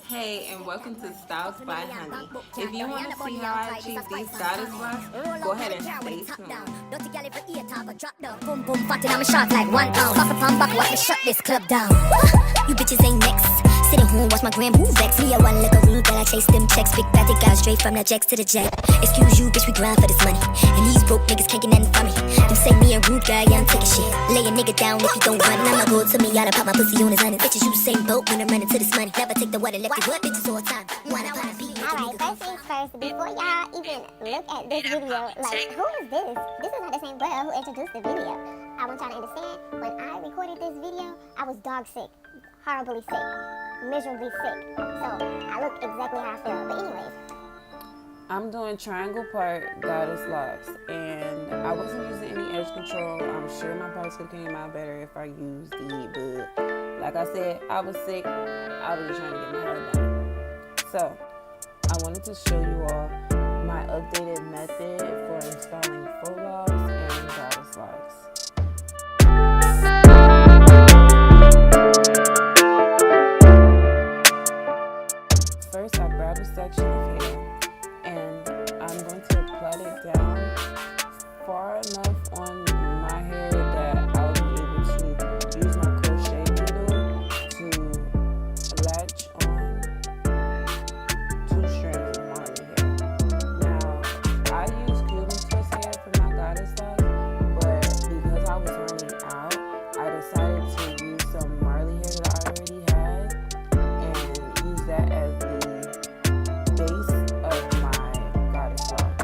Hey, and welcome to Styles by Honey. If you want to see how I achieve these goddess locks, go ahead and stay tuned. Boom boom, farting on my shot like 1 pound. Fuck a pound back, watch me shut this club down. You bitches ain't next. Sitting home, watch my gram, who vex me? I want like a rude girl, I chase them checks. Big fatty guy, straight from the jacks to the jet. Excuse you, bitch, we grind for this money. And these broke niggas can't get nothing from me. You say me a rude guy, yeah, I'm taking shit. Lay a nigga down if you don't run. I'ma go to me, y'all pop my pussy on his honey. Bitches, you the same boat when I'm running to this money. Never take the water, left the what bitches all time. Wanna pop a beat. Alright, first things first, before y'all even look at this video, like, who is this? This is not the same girl who introduced the video. I want y'all to understand, when I recorded this video, I was dog sick, horribly sick, miserably sick. So, I look exactly how I feel. But anyways. I'm doing triangle part goddess locks, and I wasn't using any edge control. I'm sure my parts could have came out better if I used the heat, but like I said, I was sick. I was just trying to get my hair done. So, I wanted to show you all my updated method for installing faux locs and goddess locks. First, I grab a section of hair and I'm going to plait it down far enough on my hair that I'll be able to use my crochet needle to latch on 2 strands of Marley hair. Now, I use Cuban twist hair for my goddess locks, but because I was running out, I decided to use some Marley hair that I already had and use that as the base of my goddess lock.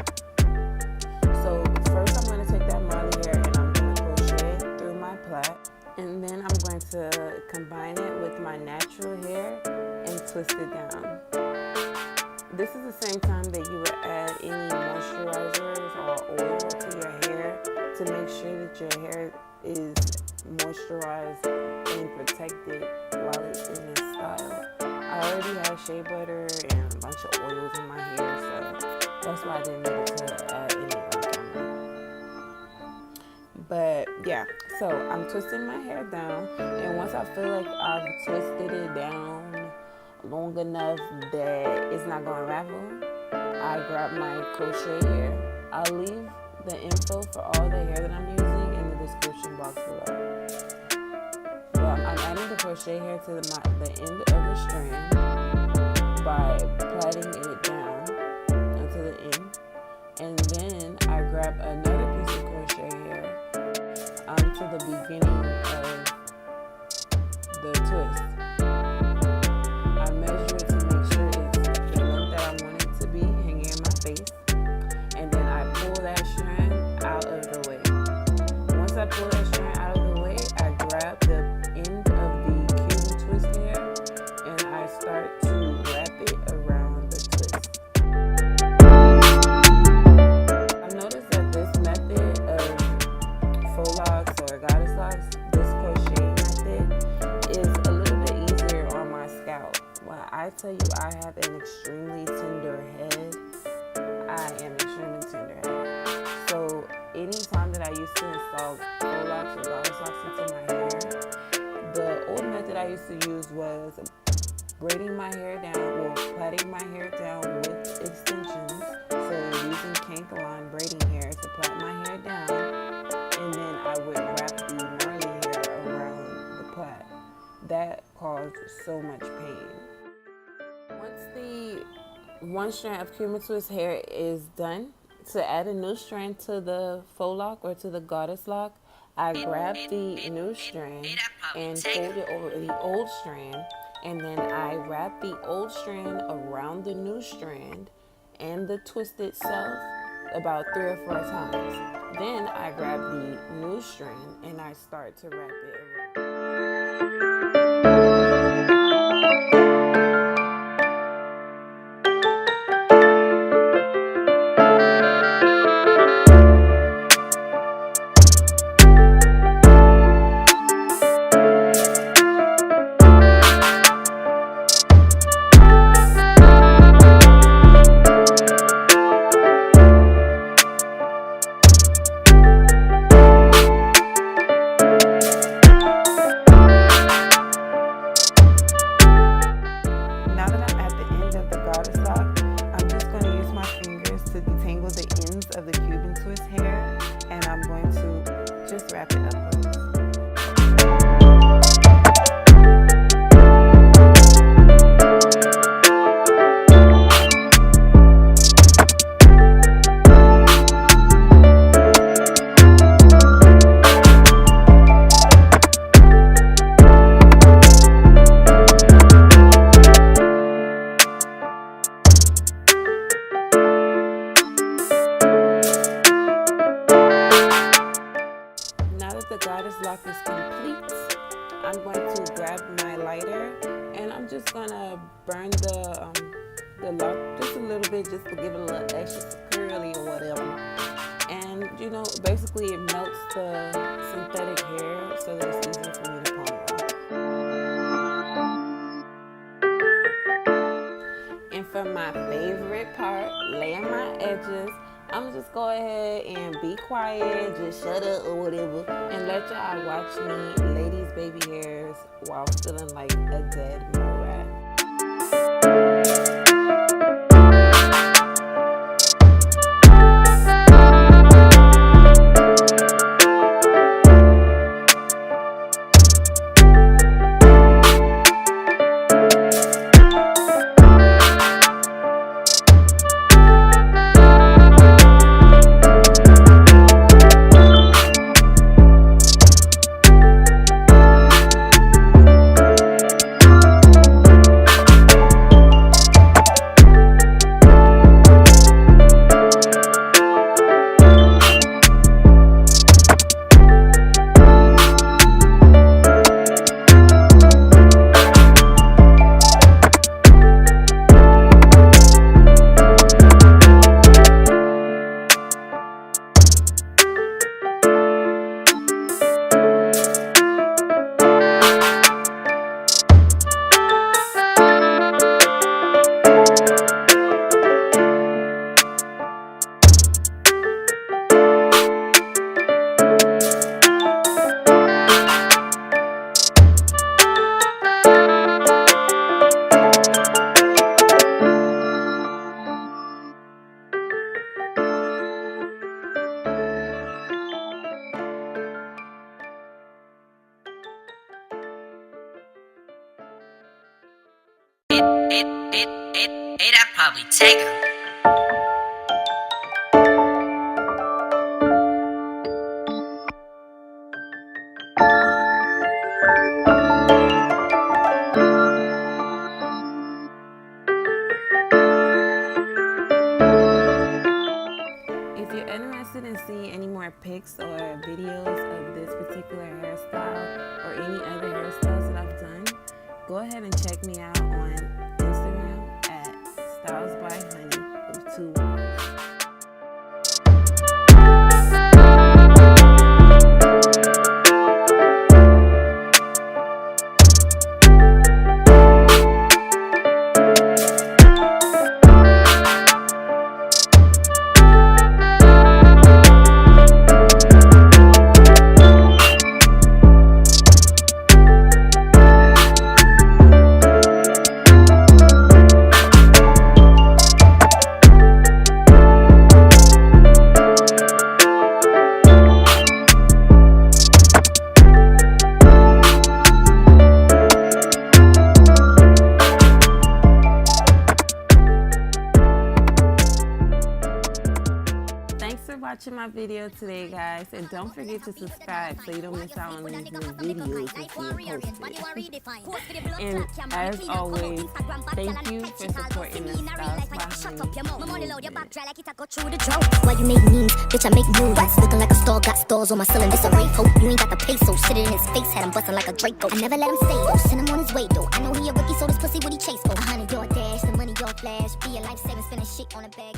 So first I'm going to take that Marley hair and I'm going to crochet it through my plait, and then I'm going to combine it with my natural hair and twist it down. This is the same time that you would add any moisturizers or oil to your hair to make sure that your hair is moisturized and protected while it's in this style. I already have shea butter and a bunch of oils in my hair, so that's why I didn't need to add any on camera. But yeah, so I'm twisting my hair down, and once I feel like I've twisted it down long enough that it's not going to ravel, I grab my crochet hair. I'll leave the info for all the hair that I'm using in the description box below. But I'm adding the crochet hair to the end of the strand by plaiting it down until the end, and then I grab another piece of crochet hair to the beginning of the twist. I measure it to make sure it's the length that I want it to be, hanging in my face, and then I pull that strand out of the way. Once I pull that strand out of the way, I grab the end of the Cuban twist hair and I start to wrap it around the twist. I noticed that this method of faux locs or goddess locks, this crochet method, is a little bit easier on my scalp. When I tell you I have an extremely tender head, I am extremely tender head. So anytime that I used to install faux locs or goddess locks into my hair, the old method I used to use was braiding my hair down, or plaiting my hair down with extensions. So using kink line braiding hair to plait my hair down, and then I would wrap the Marley hair around the plait. That caused so much pain. Once the one strand of Cuban twist hair is done, to add a new strand to the faux loc or to the goddess lock, I grab the new strand and fold it over the old strand, and then I wrap the old strand around the new strand and the twist itself about 3 or 4 times. Then I grab the new strand and I start to wrap it around. burn the lock just a little bit, just to give it a little extra curly or whatever. And you know, basically it melts the synthetic hair so that it's easier for me to comb off. And for my favorite part, laying my edges, I'm just go ahead and be quiet, just shut up or whatever, and let y'all watch me lay these baby hairs while feeling like a dead mole rat. That probably take her. If you're interested in seeing any more pics or videos of this particular hairstyle or any other hairstyles that I've done, go ahead and check me out on Instagram at Styles by Honey with 2 Y's. Watching my video today, guys, and don't forget to subscribe so you don't miss out on these new videos that's being posted. And as always, thank you for supporting the Styles by Honey. Why you make memes, bitch, I make moves. Looking like a star, got stars on my cylinder. So Ray hope you ain't got the peso. Sitting in his face, had him busting like a Draco. I never let him stay though, send him on his way though. I know he a rookie, so this pussy what he chase for. 100 yard dash, the money yard flash. Be a life saving, spending shit on a bag.